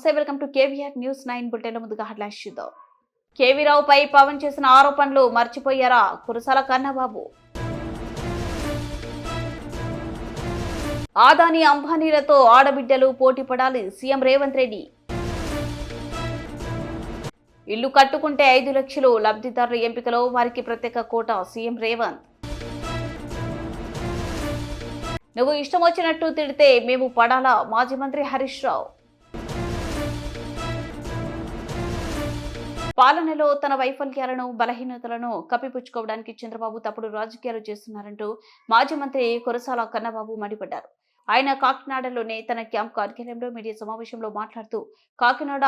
నమస్తే, welcome to KVR news 9 bulletin. ముందుగా headlines చూద్దాం. కేవీ రావుపై పవన్ చేసిన ఆరోపణలు మర్చిపోయారా? కురసాల కన్నబాబు. ఆదాని అంబానీలతో ఆడబిడ్డలు పోటీ పడాలి, సీఎం రేవంత్ రెడ్డి. ఇల్లు కట్టుకుంటే 5 లక్షలు, లబ్ధిదారుల ఎంపికలో వారికి ప్రత్యేక కోటా, సీఎం రేవంత్. నువ్వు ఇష్టం వచ్చినట్టు తిడితే మేము పడాలా, మాజీ మంత్రి హరీష్ రావు. పాలనలో తన వైఫల్యాలను, బలహీనతలను కప్పిపుచ్చుకోవడానికి చంద్రబాబు తప్పుడు రాజకీయాలు చేస్తున్నారంటూ మాజీ మంత్రి కురసాల కన్నబాబు మండిపడ్డారు. ఆయన కాకినాడలోనే తన క్యాంప్ కార్యాలయంలో మీడియా సమావేశంలో మాట్లాడుతూ, కాకినాడ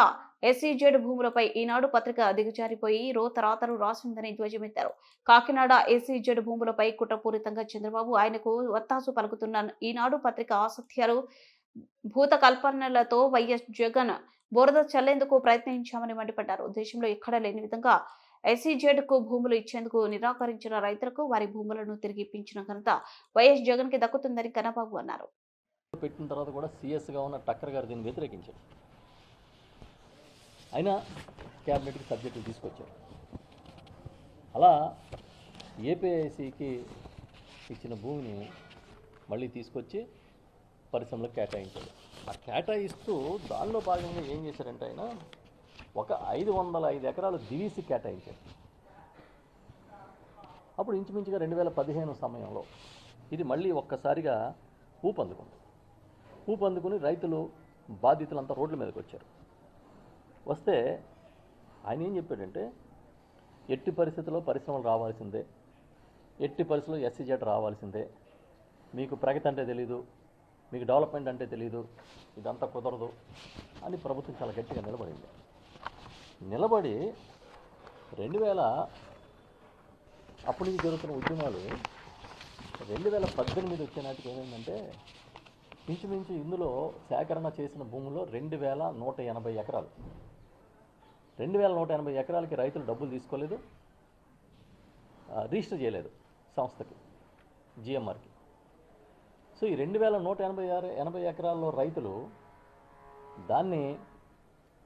ఎస్ఈజెడ్ భూములపై ఈనాడు పత్రిక దిగజారిపోయి రోతరాతలు రాసిందని ధ్వజమెత్తారు. కాకినాడ ఎస్ఈజెడ్ భూములపై కుట్రపూరితంగా చంద్రబాబు ఆయనకు ఒత్తాసు పలుకుతున్న ఈనాడు పత్రిక అసత్యాలు, భూత కల్పనలతో వైఎస్ జగన్ బురద చల్లేందుకు ప్రయత్నించామని మండిపడ్డారు. దేశంలో ఎక్కడా లేని విధంగా ఎస్ఈజెడ్ కు భూములు ఇచ్చేందుకు నిరాకరించిన రైతులకు వారి భూములను తిరిగి ఇప్పించిన ఘనత వైఎస్ జగన్ కి దక్కుతుందని కన్నబాబు అన్నారు. పెట్టిన తర్వాత కూడా సీఎస్గా ఉన్న టక్కర్ గారు దీన్ని వ్యతిరేకించారు. అయినా క్యాబినెట్కి సబ్జెక్టులు తీసుకొచ్చారు. అలా ఏపీఐసికి ఇచ్చిన భూమిని మళ్ళీ తీసుకొచ్చి పరిశ్రమలకు కేటాయించారు. ఆ కేటాయిస్తూ దానిలో భాగంగా ఏం చేశారంటే ఆయన ఒక 505 ఎకరాలు దివీసి కేటాయించారు. అప్పుడు ఇంచుమించుగా 2015 సమయంలో ఇది మళ్ళీ ఒక్కసారిగా ఊపందుకుని రైతులు బాధితులంతా రోడ్ల మీదకి వచ్చారు. వస్తే ఆయన ఏం చెప్పాడంటే, ఎట్టి పరిస్థితుల్లో పరిశ్రమలు రావాల్సిందే, ఎట్టి పరిస్థితుల్లో ఎస్సీజెడ్ రావాల్సిందే, మీకు ప్రగతి అంటే తెలీదు, మీకు డెవలప్మెంట్ అంటే తెలీదు, ఇదంతా కుదరదు అని ప్రభుత్వం చాలా గట్టిగా నిలబడింది. నిలబడి 2000 అప్పటి నుంచి జరుగుతున్న ఉద్యమాలు 2018 వచ్చే నాటికి ఏమైందంటే, ఇంచుమించు ఇందులో సేకరణ చేసిన భూముల్లో 2180 ఎకరాలు. 2180 ఎకరాలకి రైతులు డబ్బులు తీసుకోలేదు, రిజిస్టర్ చేయలేదు సంస్థకి, జిఎంఆర్కి. సో ఈ 2180 ఎకరాల్లో రైతులు దాన్ని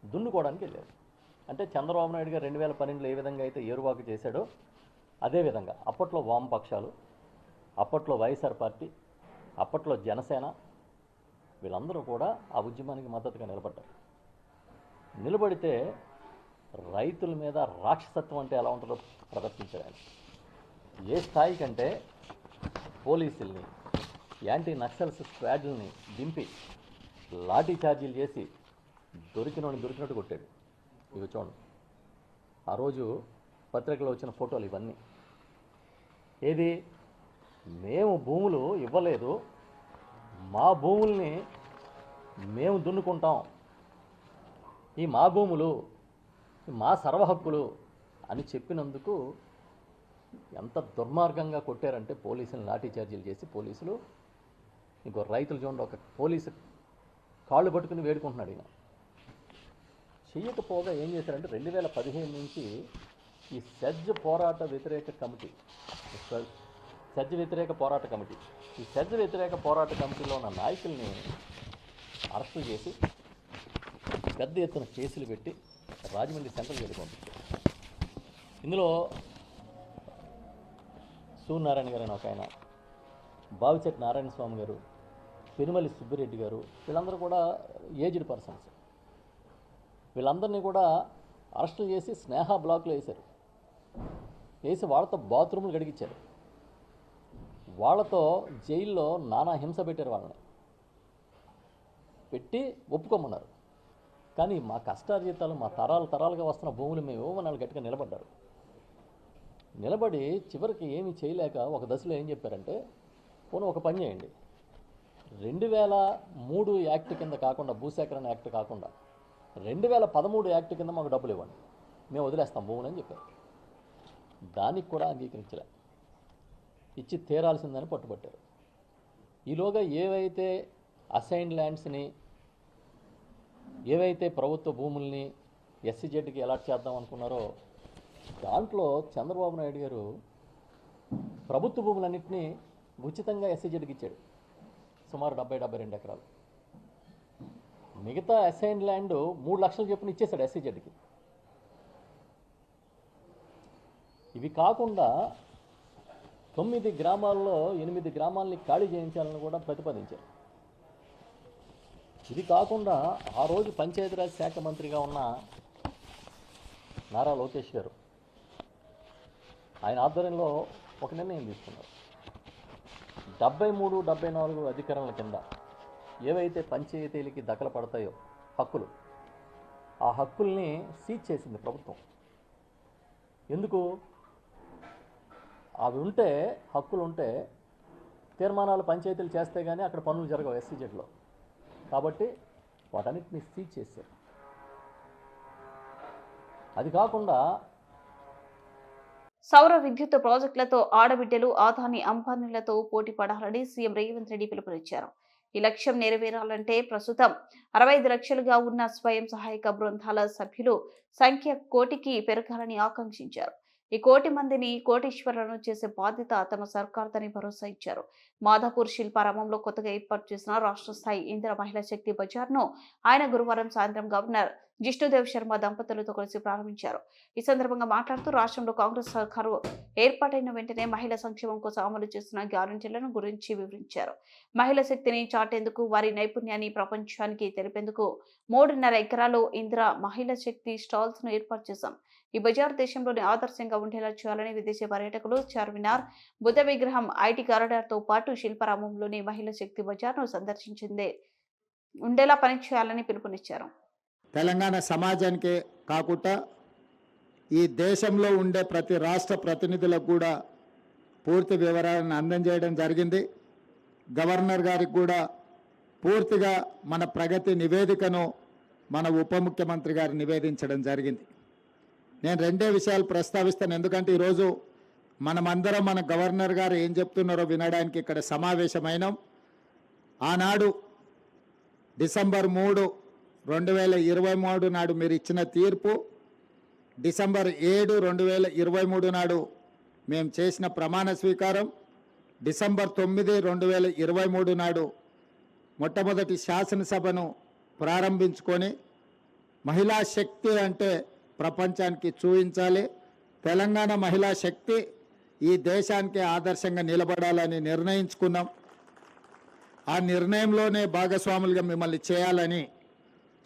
దున్నుకోవడానికి వెళ్ళారు. అంటే చంద్రబాబు నాయుడు గారు 2012లో ఏ విధంగా అయితే ఏరువాకు చేశాడో అదేవిధంగా అప్పట్లో వామపక్షాలు, అప్పట్లో వైఎస్ఆర్ పార్టీ, అప్పట్లో జనసేన వీళ్ళందరూ కూడా ఆ ఉద్యమానికి మద్దతుగా నిలబడ్డారు. నిలబడితే రైతుల మీద రాక్షసత్వం అంటే ఎలా ఉంటుందో ప్రదర్శించారు ఆయన. ఏ స్థాయి కంటే పోలీసుల్ని, యాంటీ నక్సల్స్ స్క్వాడ్లని దింపి లాఠీ ఛార్జీలు చేసి దొరికినట్టు కొట్టాడు. ఇవి చూడండి, ఆ రోజు పత్రికలో వచ్చిన ఫోటోలు ఇవన్నీ. ఏది, మేము భూములు ఇవ్వలేదు, మా భూముల్ని మేము దున్నుకుంటాం, ఈ మా భూములు, మా సర్వహక్కులు అని చెప్పినందుకు ఎంత దుర్మార్గంగా కొట్టారంటే పోలీసులు లాఠీ ఛార్జీలు చేసి, పోలీసులు ఇంకో రైతులు చూడండి, ఒక పోలీసు కాళ్ళు పట్టుకుని వేడుకుంటున్నాడు. ఈయన చెయ్యకపోగా ఏం చేశారంటే 2015 నుంచి ఈ సెజ్ పోరాట వ్యతిరేక కమిటీ, ఈ సెజ్ వ్యతిరేక పోరాట కమిటీలో ఉన్న నాయకుల్ని అరెస్టు చేసి పెద్ద ఎత్తున కేసులు పెట్టి రాజమండ్రి సెంట్రల్ జైలుకి పంపించారు. ఇందులో సూర్యనారాయణ గారు అని ఒక ఆయన, బావిచెట్టి నారాయణ స్వామి గారు, పెనుమల్లి సుబ్బిరెడ్డి గారు, వీళ్ళందరూ కూడా ఏజ్డ్ పర్సన్స్. వీళ్ళందరినీ కూడా అరెస్టులు చేసి స్నేహ బ్లాక్లో వేసి వాళ్ళతో బాత్రూములు గడిగించారు. వాళ్ళతో జైల్లో నానా హింస పెట్టారు. వాళ్ళని పెట్టి ఒప్పుకోమన్నారు. కానీ మా కష్టార్జితాలు, మా తరాలుగా వస్తున్న భూములు మేము ఇవ్వమని వాళ్ళు గట్టిగా నిలబడ్డారు. నిలబడి చివరికి ఏమీ చేయలేక ఒక దశలో ఏం చెప్పారంటే, పోనీ ఒక పని చేయండి, 2003 యాక్ట్ కింద కాకుండా, భూసేకరణ యాక్ట్ కాకుండా 2013 యాక్ట్ కింద మాకు డబ్బులు ఇవ్వండి, మేము వదిలేస్తాం భూములు అని చెప్పారు. దానికి కూడా అంగీకరించలే, ఇచ్చి తీరాల్సిందని పట్టుబట్టారు. ఈలోగా ఏవైతే అసైన్డ్ ల్యాండ్స్ని, ఏవైతే ప్రభుత్వ భూముల్ని ఎస్సీజెడ్కి అలాట్ చేద్దాం అనుకున్నారో దాంట్లో చంద్రబాబు నాయుడు గారు ప్రభుత్వ భూములన్నింటినీ ఉచితంగా ఎస్సీజెడ్కి ఇచ్చాడు. సుమారు 70-72 ఎకరాలు. మిగతా అసైన్ ల్యాండ్ 3 లక్షలు చొప్పున ఇచ్చేశాడు SEZకి. ఇవి కాకుండా 9 గ్రామాల్లో 8 గ్రామాలని ఖాళీ చేయించాలని కూడా ప్రతిపాదించారు. ఇది కాకుండా ఆ రోజు పంచాయతీరాజ్ శాఖ మంత్రిగా ఉన్న నారా లోకేష్ గారు ఆయన ఆధ్వర్యంలో ఒక నిర్ణయం తీసుకున్నారు. 73, 74 అధికారుల కింద ఏవైతే పంచాయతీలకి దఖలు పడతాయో హక్కులు, ఆ హక్కుల్ని సీజ్ చేసింది ప్రభుత్వం. ఎందుకు? అవి ఉంటే, హక్కులు ఉంటే తీర్మానాలు పంచాయతీలు చేస్తే కానీ అక్కడ పనులు జరగవు SEZలో. కాబట్టి వాటన్నిటిని సీజ్ చేశారు. అది కాకుండా సౌర విద్యుత్ ప్రాజెక్టులతో ఆడబిడ్డలు అదానీ అంబానీలతో పోటీ పడాలని సీఎం రేవంత్ రెడ్డి పిలుపునిచ్చారు. ఈ లక్ష్యం నెరవేరాలంటే ప్రస్తుతం 65 లక్షలుగా ఉన్న స్వయం సహాయక బృందాల సభ్యులు సంఖ్య 1 కోటికి పెరగాలని ఆకాంక్షించారు. ఈ 1 కోటి మందిని కోటీశ్వరులను చేసే బాధ్యత తమ సర్కార్దని భరోసా ఇచ్చారు. మాధాపూర్ శిల్పారామంలో కొత్తగా ఏర్పాటు చేసిన రాష్ట్ర స్థాయి ఇందిరా మహిళా శక్తి బజార్ను ఆయన గురువారం సాయంత్రం గవర్నర్ జిష్ణుదేవ్ శర్మ దంపతులతో కలిసి ప్రారంభించారు. ఈ సందర్భంగా మాట్లాడుతూ రాష్ట్రంలో కాంగ్రెస్ సర్కారు ఏర్పాటైన వెంటనే మహిళా సంక్షేమం కోసం అమలు చేస్తున్న గ్యారంటీలను గురించి వివరించారు. మహిళా శక్తిని చాటేందుకు, వారి నైపుణ్యాన్ని ప్రపంచానికి తెలిపేందుకు 3.5 ఎకరాల్లో ఇందిరా మహిళా శక్తి స్టాల్స్ ను ఏర్పాటు చేశాం. ఈ బజార్ దేశంలోని ఆదర్శంగా ఉండేలా చేయాలని విదేశీ పర్యాటకులు చార్మినార్, బుద్ధ విగ్రహం, ఐటీ కారిడార్ తో పాటు శిల్పారామంలోని మహిళా శక్తి బజార్ ను సందర్శించిందే ఉండేలా పనిచేయాలని పిలుపునిచ్చారు. తెలంగాణ సమాజానికే కాకుండా ఈ దేశంలో ఉండే ప్రతి రాష్ట్ర ప్రతినిధులకు కూడా పూర్తి వివరాలను అందజేయడం జరిగింది. గవర్నర్ గారికి కూడా పూర్తిగా మన ప్రగతి నివేదికను మన ఉప ముఖ్యమంత్రి గారు నివేదించడం జరిగింది. నేను 2 విషయాలు ప్రస్తావిస్తాను. ఎందుకంటే ఈరోజు మనమందరం మన గవర్నర్ గారు ఏం చెప్తున్నారో వినడానికి ఇక్కడ సమావేశమైనాం. ఆనాడు డిసెంబర్ 3, 2023 నాడు మీరు ఇచ్చిన తీర్పు, డిసెంబర్ 7, 2023 నాడు మేము చేసిన ప్రమాణ స్వీకారం, డిసెంబర్ 9, 2023 నాడు మొట్టమొదటి శాసనసభను ప్రారంభించుకొని మహిళా శక్తి అంటే ప్రపంచానికి చూపించాలి, తెలంగాణ మహిళా శక్తి ఈ దేశానికి ఆదర్శంగా నిలబడాలని నిర్ణయించుకున్నాం. ఆ నిర్ణయంలోనే భాగస్వాములుగా మిమ్మల్ని చేయాలని,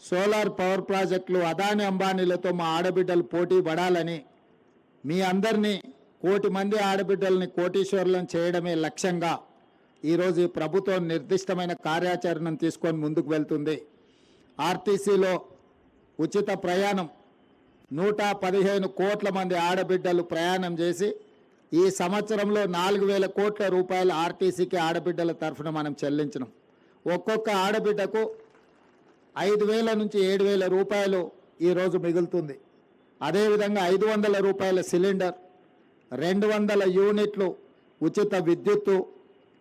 సోలార్ పవర్ ప్రాజెక్టులు అదానీ అంబానీలతో మా ఆడబిడ్డలు పోటీ పడాలని, మీ అందరినీ 1 కోటి మంది ఆడబిడ్డల్ని కోటీశ్వరులను చేయడమే లక్ష్యంగా ఈరోజు ఈ ప్రభుత్వం నిర్దిష్టమైన కార్యాచరణను తీసుకొని ముందుకు వెళ్తుంది. ఆర్టీసీలో ఉచిత ప్రయాణం 115 కోట్ల మంది ఆడబిడ్డలు ప్రయాణం చేసి ఈ సంవత్సరంలో 4,000 కోట్ల రూపాయలు ఆర్టీసీకి ఆడబిడ్డల తరఫున మనం చెల్లించినాం. ఒక్కొక్క ఆడబిడ్డకు 5,000 నుంచి 7,000 రూపాయలు ఈరోజు మిగులుతుంది. అదేవిధంగా 500 రూపాయల సిలిండర్, 200 యూనిట్లు ఉచిత విద్యుత్తు,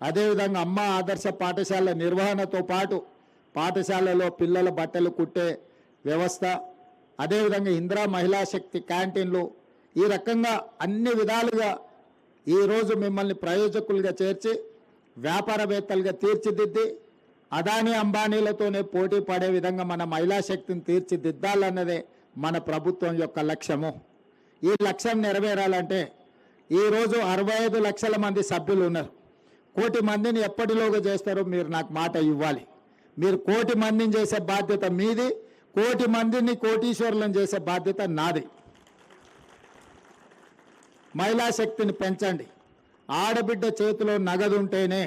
అదేవిధంగా అమ్మ ఆదర్శ పాఠశాల నిర్వహణతో పాటు పాఠశాలలో పిల్లల బట్టలు కుట్టే వ్యవస్థ, అదేవిధంగా ఇందిరా మహిళా శక్తి క్యాంటీన్లు, ఈ రకంగా అన్ని విధాలుగా ఈరోజు మిమ్మల్ని ప్రయోజకులుగా చేర్చి వ్యాపారవేత్తలుగా తీర్చిదిద్ది అదానీ అంబానీలతోనే పోటీ పడే విధంగా మన మహిళా శక్తిని తీర్చిదిద్దాలన్నదే మన ప్రభుత్వం యొక్క లక్ష్యము. ఈ లక్ష్యం నెరవేరాలంటే ఈరోజు 65 లక్షల మంది సభ్యులు ఉన్నారు. 1 కోటి మందిని ఎప్పటిలోగా చేస్తారో మీరు నాకు మాట ఇవ్వాలి. మీరు 1 కోటి మందిని చేసే బాధ్యత మీది, 1 కోటి మందిని కోటీశ్వరులను చేసే బాధ్యత నాది. మహిళా శక్తిని పెంచండి. ఆడబిడ్డ చేతిలో నగదు ఉంటేనే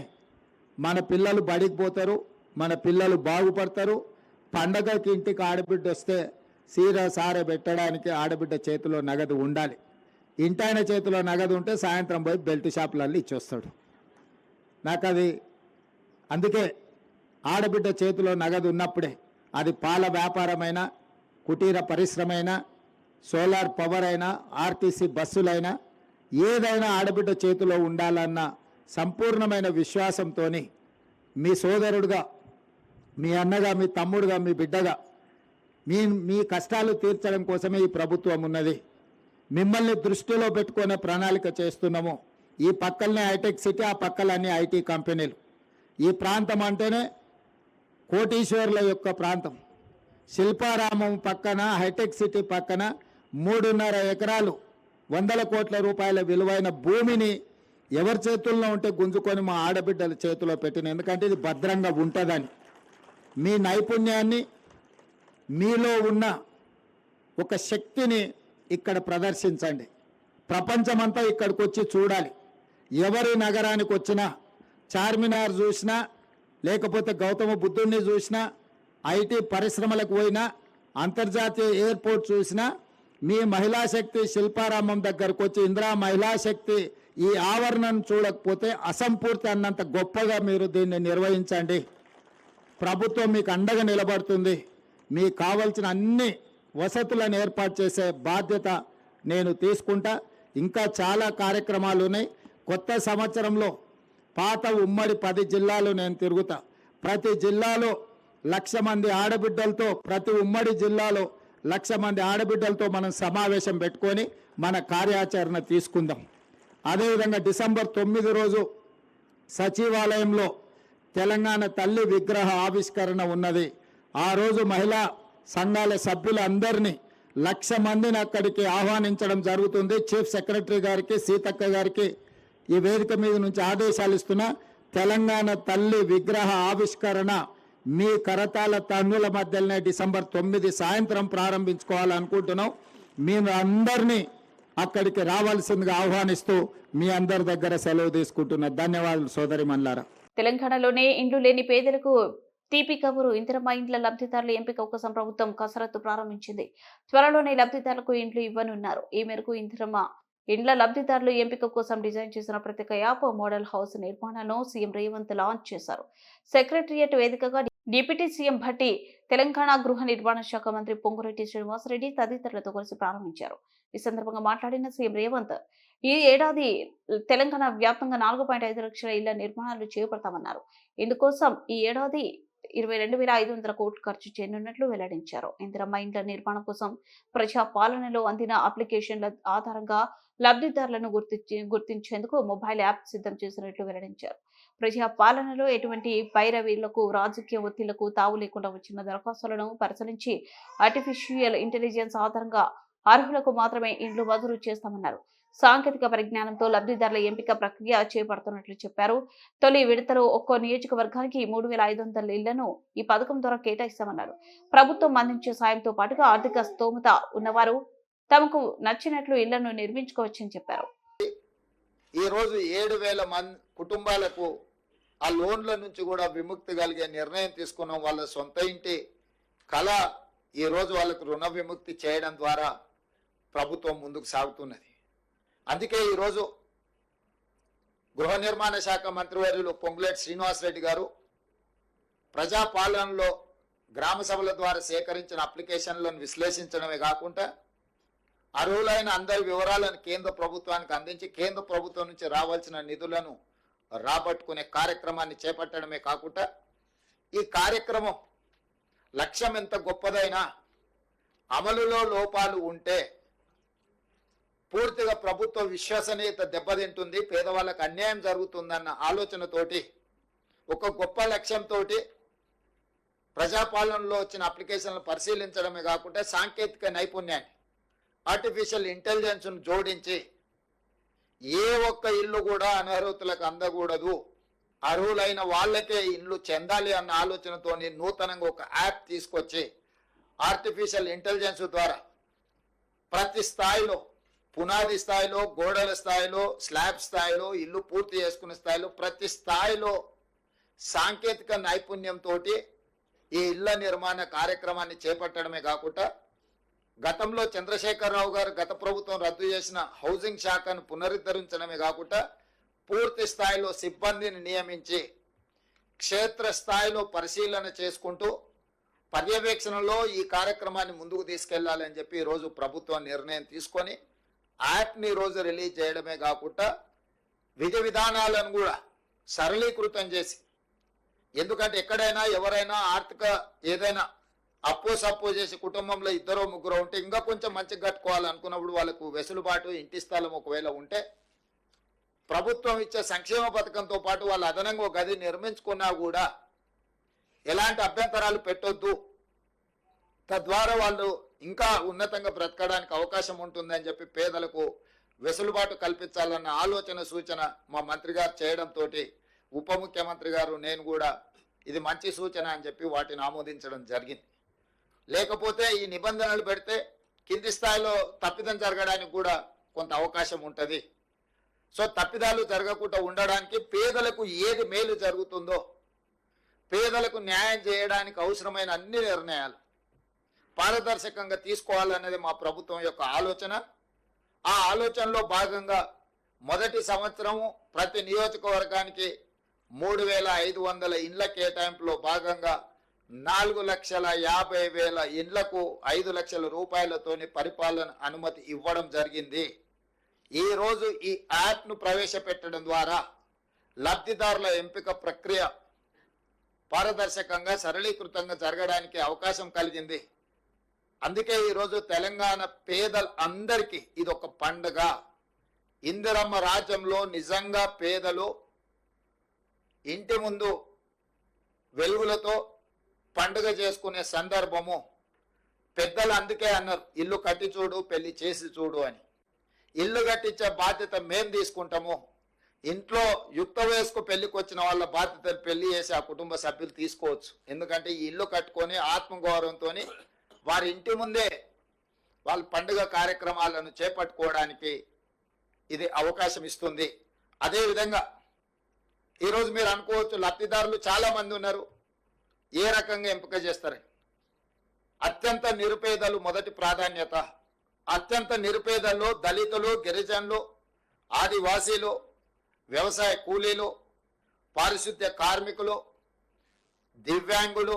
మన పిల్లలు బడికి పోతారు, మన పిల్లలు బాగుపడతారు. పండగకి ఇంటికి ఆడబిడ్డ వస్తే సీర సార పెట్టడానికి ఆడబిడ్డ చేతిలో నగదు ఉండాలి. ఇంటాయన చేతిలో నగదు ఉంటే సాయంత్రం పోయి బెల్ట్ షాపులలో ఇచ్చొస్తాడు. నాకు అది అందుకే ఆడబిడ్డ చేతిలో నగదు ఉన్నప్పుడే అది పాల వ్యాపారమైనా, కుటీర పరిశ్రమైనా, సోలార్ పవర్ అయినా, ఆర్టీసీ బస్సులైనా ఏదైనా ఆడబిడ్డ చేతిలో ఉండాలన్న సంపూర్ణమైన విశ్వాసంతో మీ సోదరుడుగా, మీ అన్నగా, మీ తమ్ముడుగా, మీ బిడ్డగా మీ కష్టాలు తీర్చడం కోసమే ఈ ప్రభుత్వం ఉన్నది. మిమ్మల్ని దృష్టిలో పెట్టుకునే ప్రణాళిక చేస్తున్నాము. ఈ పక్కలనే హైటెక్ సిటీ, ఆ పక్కలన్నీ ఐటీ కంపెనీలు. ఈ ప్రాంతం అంటేనే కోటీశ్వరుల యొక్క ప్రాంతం. శిల్పారామం పక్కన హైటెక్ సిటీ పక్కన 3.5 ఎకరాలు 100 కోట్ల రూపాయల విలువైన భూమిని ఎవరి చేతుల్లో ఉంటే గుంజుకొని మా ఆడబిడ్డల చేతిలో పెట్టిన, ఎందుకంటే ఇది భద్రంగా ఉంటుందని. మీ నైపుణ్యాన్ని, మీలో ఉన్న ఒక శక్తిని ఇక్కడ ప్రదర్శించండి. ప్రపంచమంతా ఇక్కడికి వచ్చి చూడాలి. ఎవరి నగరానికి వచ్చినా, చార్మినార్ చూసినా, లేకపోతే గౌతమ బుద్ధుడిని చూసినా, ఐటీ పరిశ్రమలకు పోయినా, అంతర్జాతీయ ఎయిర్పోర్ట్ చూసినా, మీ మహిళా శక్తి శిల్పారామం దగ్గరకు వచ్చి ఇందిరా మహిళా శక్తి ఈ ఆవరణను చూడకపోతే అసంపూర్తి అన్నంత గొప్పగా మీరు దీన్ని నిర్వహించండి. ప్రభుత్వం మీకు అండగా నిలబడుతుంది. మీకు కావాల్సిన అన్ని వసతులను ఏర్పాటు చేసే బాధ్యత నేను తీసుకుంటా. ఇంకా చాలా కార్యక్రమాలు ఉన్నాయి. కొత్త సంవత్సరంలో పాత ఉమ్మడి 10 జిల్లాలు నేను తిరుగుతా. ప్రతి జిల్లాలో 1,00,000 మంది ఆడబిడ్డలతో, ప్రతి ఉమ్మడి జిల్లాలో 1,00,000 మంది ఆడబిడ్డలతో మనం సమావేశం పెట్టుకొని మన కార్యాచరణ తీసుకుందాం. అదేవిధంగా డిసెంబర్ 9 రోజు సచివాలయంలో తెలంగాణ తల్లి విగ్రహ ఆవిష్కరణ ఉన్నది. ఆ రోజు మహిళా సంఘాల సభ్యులందరినీ 1,00,000 మందిని అక్కడికి ఆహ్వానించడం జరుగుతుంది. చీఫ్ సెక్రటరీ గారికి, సీతక్క గారికి ఈ వేదిక మీద నుంచి ఆదేశాలు ఇస్తున్నా. తెలంగాణ తల్లి విగ్రహ ఆవిష్కరణ మీ కరతాల తన్నుల మధ్యలోనే డిసెంబర్ 9 సాయంత్రం ప్రారంభించుకోవాలనుకుంటున్నాం. మీరు అందరినీ అక్కడికి రావాల్సిందిగా ఆహ్వానిస్తూ మీ అందరి దగ్గర సెలవు తీసుకుంటున్నా. ధన్యవాదాలు సోదరి మల్లారా. తెలంగాణలోనే ఇండ్లు లేని పేదలకు తీపి కబురు. ఇందిరమ్మ ఇండ్ల లబ్ధిదారుల ఎంపిక కోసం ప్రభుత్వం కసరత్తు ప్రారంభించింది. త్వరలోనే లబ్ధిదారులకు ఇండ్లు ఇవ్వనున్నారు. ఈ మేరకు ఇందిరమ్మ ఇండ్ల లబ్ధిదారుల ఎంపిక కోసం డిజైన్ చేసిన ప్రత్యేక యాప్ మోడల్ హౌస్ నిర్మాణాలను సీఎం రేవంత్ లాంచ్ చేశారు. సెక్రటరియట్ వేదికగా డిప్యూటీ సీఎం భట్టి, తెలంగాణ గృహ నిర్మాణ శాఖ మంత్రి పొంగురెడ్డి శ్రీనివాసరెడ్డి తదితరులతో కలిసి ప్రారంభించారు. ఈ సందర్భంగా మాట్లాడిన సీఎం రేవంత్, ఈ ఏడాది తెలంగాణ వ్యాప్తంగా 4.5 లక్షల ఇళ్ల నిర్మాణాలు చేపడతామన్నారు. ఇందుకోసం ఈ ఏడాది 22,500 కోట్లు ఖర్చు చేయనున్నట్లు వెల్లడించారు. ఇందిరమ్మ ఇండ్ల నిర్మాణం కోసం ప్రజా పాలనలో అందిన అప్లికేషన్ల ఆధారంగా లబ్ధిదారులను గుర్తించేందుకు మొబైల్ యాప్ సిద్ధం చేసినట్లు వెల్లడించారు. ప్రజా పాలనలో ఎటువంటి పైరవీలకు, రాజకీయ ఒత్తిళ్లకు తావు లేకుండా వచ్చిన దరఖాస్తులను పరిశీలించి ఆర్టిఫిషియల్ ఇంటెలిజెన్స్ ఆధారంగా అర్హులకు మాత్రమే ఇండ్లు మంజూరు చేస్తామన్నారు. సాంకేతిక పరిజ్ఞానంతో లబ్ధిదారుల ఎంపిక ప్రక్రియ చేపడుతున్నట్లు చెప్పారు. తొలి విడతలో ఒక్కో నియోజకవర్గానికి 3,500 ఇళ్లను ఈ పథకం ద్వారా కేటాయిస్తామన్నారు. ప్రభుత్వం అందించే సాయంతో పాటుగా ఆర్థిక స్తోమత ఉన్నవారు తమకు నచ్చినట్లు ఇళ్లను నిర్మించుకోవచ్చని చెప్పారు. ఈ రోజు 7,000 మంది కుటుంబాలకు ఆ లోన్ల నుంచి కూడా విముక్తి కలిగే నిర్ణయం తీసుకున్నాం. వాళ్ళ సొంత ఇంటి కళ ఈ రోజు వాళ్ళకు రుణ విముక్తి చేయడం ద్వారా ప్రభుత్వం ముందుకు సాగుతున్నది. అందుకే ఈరోజు గృహ నిర్మాణ శాఖ మంత్రివర్యులు పొంగులేటి శ్రీనివాసరెడ్డి గారు ప్రజాపాలనలో గ్రామ సభల ద్వారా సేకరించిన అప్లికేషన్లను విశ్లేషించడమే కాకుండా అర్హులైన అందరి వివరాలను కేంద్ర ప్రభుత్వానికి అందించి కేంద్ర ప్రభుత్వం నుంచి రావాల్సిన నిధులను రాబట్టుకునే కార్యక్రమాన్ని చేపట్టడమే కాకుండా ఈ కార్యక్రమం లక్ష్యం ఎంత గొప్పదైనా అమలులో లోపాలు ఉంటే పూర్తిగా ప్రభుత్వ విశ్వసనీయత దెబ్బతింటుంది, పేదవాళ్ళకు అన్యాయం జరుగుతుందన్న ఆలోచనతోటి ఒక గొప్ప లక్ష్యంతో ప్రజాపాలనలో వచ్చిన అప్లికేషన్లు పరిశీలించడమే కాకుండా సాంకేతిక నైపుణ్యాన్ని, ఆర్టిఫిషియల్ ఇంటెలిజెన్స్ను జోడించి ఏ ఒక్క ఇల్లు కూడా అనర్హులకు అందకూడదు, అర్హులైన వాళ్ళకే ఇల్లు చెందాలి అన్న ఆలోచనతోని నూతనంగా ఒక యాప్ తీసుకొచ్చి ఆర్టిఫిషియల్ ఇంటెలిజెన్స్ ద్వారా ప్రతి స్థాయిలో, పునాది స్థాయిలో, గోడల స్థాయిలో, స్లాబ్ స్థాయిలో, ఇల్లు పూర్తి చేసుకునే స్థాయిలో ప్రతి స్థాయిలో సాంకేతిక నైపుణ్యంతో ఈ ఇళ్ల నిర్మాణ కార్యక్రమాన్ని చేపట్టడమే కాకుండా గతంలో చంద్రశేఖరరావు గారు గత ప్రభుత్వం రద్దు చేసిన హౌసింగ్ శాఖను పునరుద్ధరించడమే కాకుండా పూర్తి స్థాయిలో సిబ్బందిని నియమించి క్షేత్ర స్థాయిలో పరిశీలన చేసుకుంటూ పర్యవేక్షణలో ఈ కార్యక్రమాన్ని ముందుకు తీసుకెళ్లాలని చెప్పి ఈరోజు ప్రభుత్వం నిర్ణయం తీసుకొని యాప్ని ఈరోజు రిలీజ్ చేయడమే కాకుండా విధి విధానాలను కూడా సరళీకృతం చేసి, ఎందుకంటే ఎక్కడైనా ఎవరైనా ఆర్థిక ఏదైనా అప్పు సప్పు చేసి కుటుంబంలో 2-3 ఉంటే ఇంకా కొంచెం మంచిగా కట్టుకోవాలనుకున్నప్పుడు వాళ్ళకు వెసులుబాటు, ఇంటి స్థలం ఒకవేళ ఉంటే ప్రభుత్వం ఇచ్చే సంక్షేమ పథకంతో పాటు వాళ్ళు అదనంగా గది నిర్మించుకున్నా కూడా ఎలాంటి అభ్యంతరాలు పెట్టొద్దు, తద్వారా వాళ్ళు ఇంకా ఉన్నతంగా బ్రతకడానికి అవకాశం ఉంటుందని చెప్పి పేదలకు వెసులుబాటు కల్పించాలన్న ఆలోచన సూచన మా మంత్రి గారు చేయడంతో ఉప ముఖ్యమంత్రి గారు నేను కూడా ఇది మంచి సూచన అని చెప్పి వాటిని ఆమోదించడం జరిగింది. లేకపోతే ఈ నిబంధనలు పెడితే కింది స్థాయిలో తప్పిదం జరగడానికి కూడా కొంత అవకాశం ఉంటుంది. సో తప్పిదాలు జరగకుండా ఉండడానికి పేదలకు ఏది మేలు జరుగుతుందో పేదలకు న్యాయం చేయడానికి అవసరమైన అన్ని నిర్ణయాలు పారదర్శకంగా తీసుకోవాలనేది మా ప్రభుత్వం యొక్క ఆలోచన. ఆ ఆలోచనలో భాగంగా మొదటి సంవత్సరము ప్రతి నియోజకవర్గానికి 3,500 ఇండ్ల కేటాయింపులో భాగంగా 4,50,000 ఇండ్లకు 5 లక్షల రూపాయలతోని పరిపాలన అనుమతి ఇవ్వడం జరిగింది. ఈ రోజు ఈ యాప్ను ప్రవేశపెట్టడం ద్వారా లబ్ధిదారుల ఎంపిక ప్రక్రియ పారదర్శకంగా సరళీకృతంగా జరగడానికి అవకాశం కలిగింది. అందుకే ఈరోజు తెలంగాణ పేదలందరికీ ఇది ఒక పండుగ. ఇందిరమ్మ రాజ్యంలో నిజంగా పేదలు ఇంటి ముందు వెలుగులతో పండుగ చేసుకునే సందర్భము. పెద్దలు అందుకే అన్నారు, ఇల్లు కట్టి చూడు పెళ్లి చేసి చూడు అని. ఇల్లు కట్టించే బాధ్యత మేం తీసుకుంటాము. ఇంట్లో యుక్త వయస్కు పెళ్లికి వచ్చిన వాళ్ళ బాధ్యతను పెళ్లి చేసి ఆ కుటుంబ సభ్యులు తీసుకోవచ్చు. ఎందుకంటే ఈ ఇల్లు కట్టుకొని ఆత్మగౌరవంతో వారి ఇంటి ముందే వాళ్ళ పండుగ కార్యక్రమాలను చేపట్టుకోవడానికి ఇది అవకాశం ఇస్తుంది. అదేవిధంగా ఈరోజు మీరు అనుకోవచ్చు లబ్ధిదారులు చాలా మంది ఉన్నారు, ఏ రకంగా ఎంపిక చేస్తారని. అత్యంత నిరుపేదలు మొదటి ప్రాధాన్యత. అత్యంత నిరుపేదల్లో దళితులు, గిరిజనులు, ఆదివాసీలు, వ్యవసాయ కూలీలు, పారిశుద్ధ్య కార్మికులు, దివ్యాంగులు,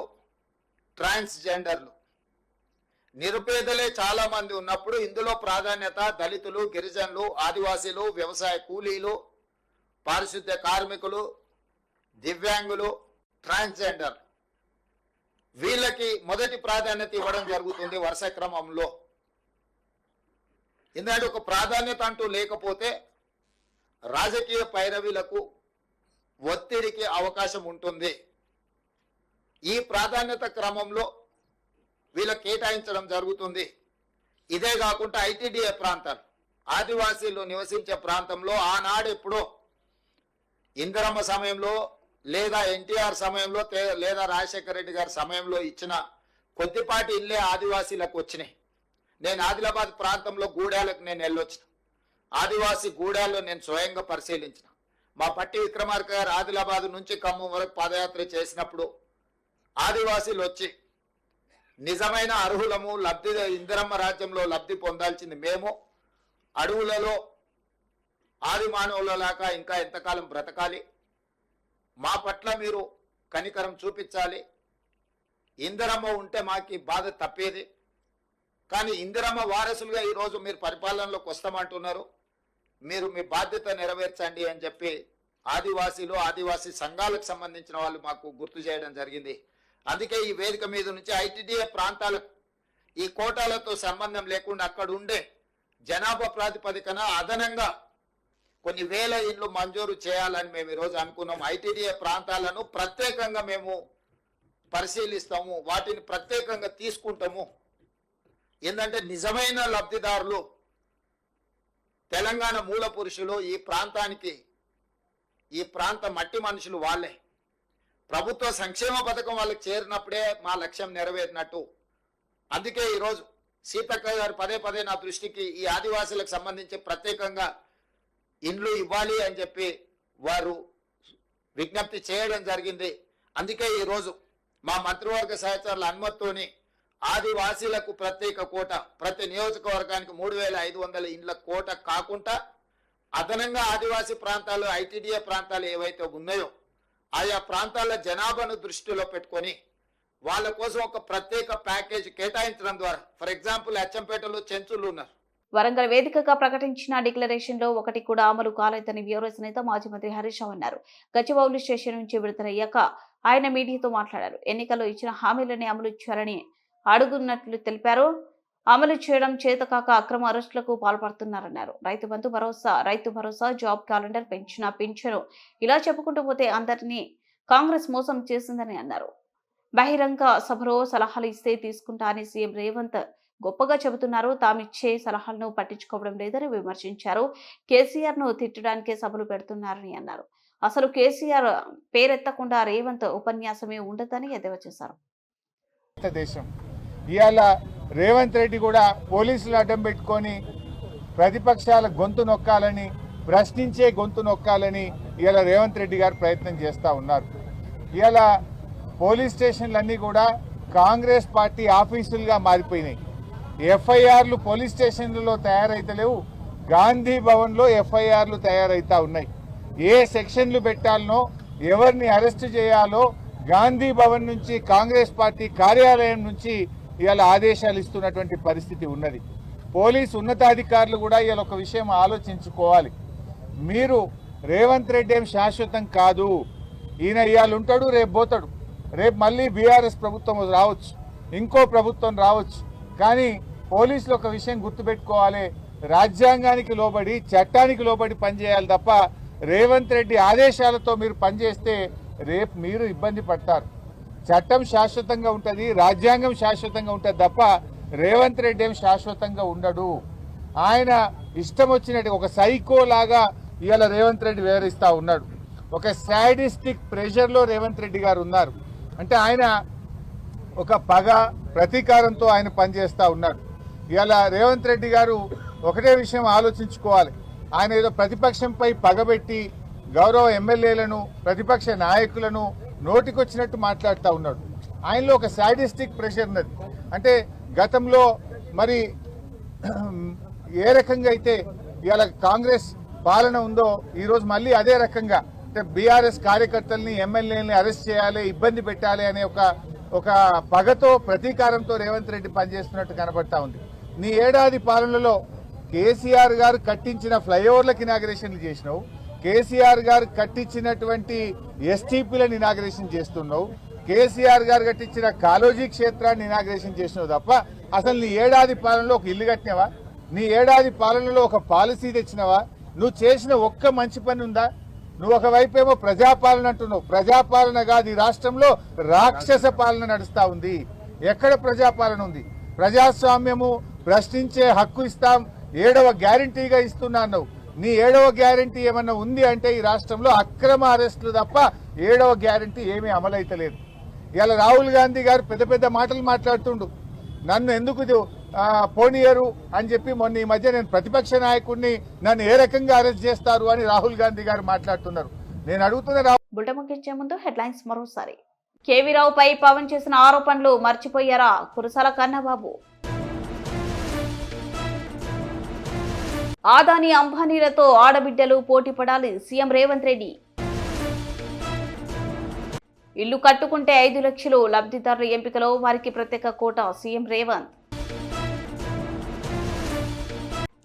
ట్రాన్స్జెండర్లు, నిరుపేదలే చాలా మంది ఉన్నప్పుడు ఇందులో ప్రాధాన్యత దళితులు, గిరిజనులు, ఆదివాసీలు, వ్యవసాయ కూలీలు, పారిశుద్ధ్య కార్మికులు, దివ్యాంగులు, ట్రాన్స్జెండర్ వీళ్ళకి మొదటి ప్రాధాన్యత ఇవ్వడం జరుగుతుంది వరుస క్రమంలో. ఎందుకంటే ఒక ప్రాధాన్యత అంటూ లేకపోతే రాజకీయ పైరవీలకు ఒత్తిడికి అవకాశం ఉంటుంది. ఈ ప్రాధాన్యత క్రమంలో వీళ్ళకి కేటాయించడం జరుగుతుంది. ఇదే కాకుండా ఐటీడీఏ ప్రాంతాలు, ఆదివాసీలు నివసించే ప్రాంతంలో ఆనాడు ఎప్పుడో ఇందిరమ్మ సమయంలో లేదా ఎన్టీఆర్ సమయంలో లేదా రాజశేఖర రెడ్డి గారి సమయంలో ఇచ్చిన కొద్దిపాటి ఇల్లే ఆదివాసీలకు వచ్చినాయి. నేను ఆదిలాబాద్ ప్రాంతంలో గూడాలకు నేను వెళ్ళొచ్చిన. ఆదివాసీ గూడాల్లో నేను స్వయంగా పరిశీలించిన. మా పట్టి విక్రమార్క గారు ఆదిలాబాద్ నుంచి ఖమ్మం వరకు పాదయాత్ర చేసినప్పుడు ఆదివాసీలు వచ్చి నిజమైన అర్హులము, లబ్ధి ఇందిరమ్మ రాజ్యంలో లబ్ధి పొందాల్సింది మేము, అడవులలో ఆది మానవులలాగా ఇంకా ఎంతకాలం బ్రతకాలి, మా పట్ల మీరు కనికరం చూపించాలి, ఇందిరమ్మ ఉంటే మాకు బాధ తప్పేది, కానీ ఇందిరమ్మ వారసులుగా ఈరోజు మీరు పరిపాలనలోకి వస్తామంటున్నారు, మీరు మీ బాధ్యత నెరవేర్చండి అని చెప్పి ఆదివాసీలు, ఆదివాసీ సంఘాలకు సంబంధించిన వాళ్ళు మాకు గుర్తు చేయడం జరిగింది. అందుకే ఈ వేదిక మీద నుంచి ఐటీడీఏ ప్రాంతాలకు ఈ కోటాలతో సంబంధం లేకుండా అక్కడ ఉండే జనాభా ప్రాతిపదికన అదనంగా కొన్ని వేల ఇండ్లు మంజూరు చేయాలని మేము ఈరోజు అనుకున్నాం. ఐటీడీఏ ప్రాంతాలను ప్రత్యేకంగా మేము పరిశీలిస్తాము, వాటిని ప్రత్యేకంగా తీసుకుంటాము. ఏంటంటే నిజమైన లబ్ధిదారులు తెలంగాణ మూల పురుషులు, ఈ ప్రాంతానికి ఈ ప్రాంత మట్టి మనుషులు వాళ్ళే. ప్రభుత్వ సంక్షేమ పథకం వాళ్ళకి చేరినప్పుడే మా లక్ష్యం నెరవేరినట్టు. అందుకే ఈరోజు సీతక్క గారు పదే పదే నా దృష్టికి ఈ ఆదివాసులకు సంబంధించి ప్రత్యేకంగా ఇండ్లు ఇవ్వాలి అని చెప్పి వారు విజ్ఞప్తి చేయడం జరిగింది. అందుకే ఈరోజు మా మంత్రివర్గ సహచరుల అనుమతితోని ఆదివాసీలకు ప్రత్యేక కోట, ప్రతి నియోజకవర్గానికి 3,500 ఇండ్ల కోట కాకుండా అదనంగా ఆదివాసీ ప్రాంతాలు, ఐటీడీఏ ప్రాంతాలు ఏవైతే ఉన్నాయో ఆయా ప్రాంతాల జనాభాను దృష్టిలో పెట్టుకొని వాళ్ళ కోసం ఒక ప్రత్యేక ప్యాకేజ్ కేటాయించడం ద్వారా, ఫర్ ఎగ్జాంపుల్ అచ్చంపేటలో చెంచులు ఉన్నారు. వరంగల్ వేదికగా ప్రకటించిన డిక్లరేషన్ లో ఒకటి కూడా అమలు కాలేదని బీఆర్ఎస్ నేత మాజీ మంత్రి హరీష్ రావు అన్నారు. గచ్చిబౌలి స్టేషన్ నుంచి విడుదలయ్యాక ఆయన మీడియాతో మాట్లాడారు. ఎన్నికల్లో ఇచ్చిన హామీలని అమలు చేయాలని అడుగున్నట్లు తెలిపారు. అమలు చేయడం చేతకాక అక్రమ అరెస్టులకు పాల్పడుతున్నారన్నారు. రైతు బంధు భరోసా, రైతు భరోసా, జాబ్ క్యాలెండర్, పెంచిన పింఛను ఇలా చెప్పుకుంటూ పోతే అందరినీ కాంగ్రెస్ మోసం చేసిందని అన్నారు. బహిరంగ సభలో సలహాలు ఇస్తే తీసుకుంటా అని సీఎం రేవంత్ గొప్పగా చెబుతున్నారు. తామిచ్చే సలహాలను పట్టించుకోవడం లేదని విమర్శించారు. కేసీఆర్ ను తిట్టడానికే సభలు పెడుతున్నారని అన్నారు. అసలు కేసీఆర్ పేరెత్తకుండా రేవంత్ ఉపన్యాసమే ఉండదని ఎద్దేవా చేశారు. దేశం ఇవాళ రేవంత్ రెడ్డి కూడా పోలీసులు అడ్డం పెట్టుకొని ప్రతిపక్షాల గొంతు నొక్కాలని, ప్రశ్నించే గొంతు నొక్కాలని ఇవాళ రేవంత్ రెడ్డి గారు ప్రయత్నం చేస్తూ ఉన్నారు. ఇవాళ పోలీస్ స్టేషన్లన్నీ కూడా కాంగ్రెస్ పార్టీ ఆఫీసులుగా మారిపోయినాయి. ఎఫ్ఐఆర్లు పోలీస్ స్టేషన్లలో తయారైతలేవు, గాంధీ భవన్లో ఎఫ్ఐఆర్లు తయారైతా ఉన్నాయి. ఏ సెక్షన్లు పెట్టాలనో, ఎవరిని అరెస్ట్ చేయాలో గాంధీ భవన్ నుంచి, కాంగ్రెస్ పార్టీ కార్యాలయం నుంచి ఇవాళ ఆదేశాలు ఇస్తున్నటువంటి పరిస్థితి ఉన్నది. పోలీసు ఉన్నతాధికారులు కూడా ఇవాళ ఒక విషయం ఆలోచించుకోవాలి. మీరు రేవంత్ రెడ్డి ఏం శాశ్వతం కాదు. ఈయన ఇవాళ ఉంటాడు, రేపు పోతాడు. రేపు మళ్ళీ బీఆర్ఎస్ ప్రభుత్వం రావచ్చు, ఇంకో ప్రభుత్వం రావచ్చు. కానీ పోలీసులు ఒక విషయం గుర్తుపెట్టుకోవాలి, రాజ్యాంగానికి లోబడి, చట్టానికి లోబడి పనిచేయాలి తప్ప రేవంత్ రెడ్డి ఆదేశాలతో మీరు పనిచేస్తే రేపు మీరు ఇబ్బంది పడతారు. చట్టం శాశ్వతంగా ఉంటుంది, రాజ్యాంగం శాశ్వతంగా ఉంటుంది తప్ప రేవంత్ రెడ్డి ఏం శాశ్వతంగా ఉండడు. ఆయన ఇష్టం వచ్చినట్టు ఒక సైకో లాగా ఇవాళ రేవంత్ రెడ్డి వివరిస్తూ ఉన్నాడు. ఒక సాడిస్టిక్ ప్రెషర్లో రేవంత్ రెడ్డి గారు ఉన్నారు. అంటే ఆయన ఒక పగ, ప్రతీకారంతో ఆయన పనిచేస్తూ ఉన్నాడు. ఇవాళ రేవంత్ రెడ్డి గారు ఒకటే విషయం ఆలోచించుకోవాలి. ఆయన ఏదో ప్రతిపక్షంపై పగబెట్టి గౌరవ ఎమ్మెల్యేలను, ప్రతిపక్ష నాయకులను నోటికొచ్చినట్టు మాట్లాడుతూ ఉన్నాడు. ఆయనలో ఒక సాడిస్టిక్ ప్రెషర్ ఉన్నది. అంటే గతంలో మరి ఏ రకంగా అయితే ఇవాళ కాంగ్రెస్ పాలన ఉందో ఈరోజు మళ్ళీ అదే రకంగా అంటే బీఆర్ఎస్ కార్యకర్తల్ని, ఎమ్మెల్యేలని అరెస్ట్ చేయాలి, ఇబ్బంది పెట్టాలి అనే ఒక పగతో, ప్రతీకారంతో రేవంత్ రెడ్డి పనిచేస్తున్నట్టు కనబడతా ఉంది. నీ ఏడాది పాలనలో కేసీఆర్ గారు కట్టించిన ఫ్లైఓవర్లకు ఇనాగరేషన్లు చేసినావు, కేసీఆర్ గారు కట్టించినటువంటి ఎస్టీపీలను ఇనాగరేషన్ చేస్తున్నావు, కేసీఆర్ గారు కట్టించిన కాలోజీ క్షేత్రాన్ని ఇనాగరేషన్ చేసినావు తప్ప అసలు నీ ఏడాది పాలనలో ఒక ఇల్లు కట్టినావా? నీ ఏడాది పాలనలో ఒక పాలసీ తెచ్చినావా? నువ్వు చేసిన ఒక్క మంచి పని ఉందా? నువ్వు ఒకవైపేమో ప్రజాపాలన అంటున్నావు. ప్రజాపాలన కాదు, ఈ రాష్ట్రంలో రాక్షస పాలన నడుస్తా ఉంది. ఎక్కడ ప్రజాపాలన ఉంది? ప్రజాస్వామ్యము, ప్రశ్నించే హక్కు ఇస్తాం, 7వ గ్యారంటీగా ఇస్తున్నా అన్నావు. నీ 7వ గ్యారంటీ ఏమన్నా ఉంది అంటే ఈ రాష్ట్రంలో అక్రమ అరెస్టులు తప్ప 7వ గ్యారంటీ ఏమీ అమలైతలేదు. ఇలా రాహుల్ గాంధీ గారు పెద్ద పెద్ద మాటలు మాట్లాడుతుండు. నన్ను ఎందుకు పోనీయరు అని చెప్పి మొన్న ఈ మధ్య నేను ప్రతిపక్ష నాయకుడిని, నన్ను ఏ రకంగా అరెస్ట్ చేస్తారు అని రాహుల్ గాంధీ గారు మాట్లాడుతున్నారు. నేను అడుగుతున్నా. బులెటిన్ ముగించే ముందు హెడ్లైన్స్ మరోసారి. కేవీ రావుపై పవన్ చేసిన ఆరోపణలు మర్చిపోయారా కురసాల కన్నబాబు? ఆదాని అంబానీలతో ఆడబిడ్డలు పోటీ పడాలి సీఎం రేవంత్ రెడ్డి. ఇల్లు కట్టుకుంటే 5 లక్షలు, లబ్ధిదారుల ఎంపికలో వారికి ప్రత్యేక కోటా సీఎం రేవంత్.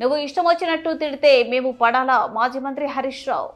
నువ్వు ఇష్టం వచ్చినట్టు తిడితే మేము పడాలా మాజీ మంత్రి హరీష్ రావు.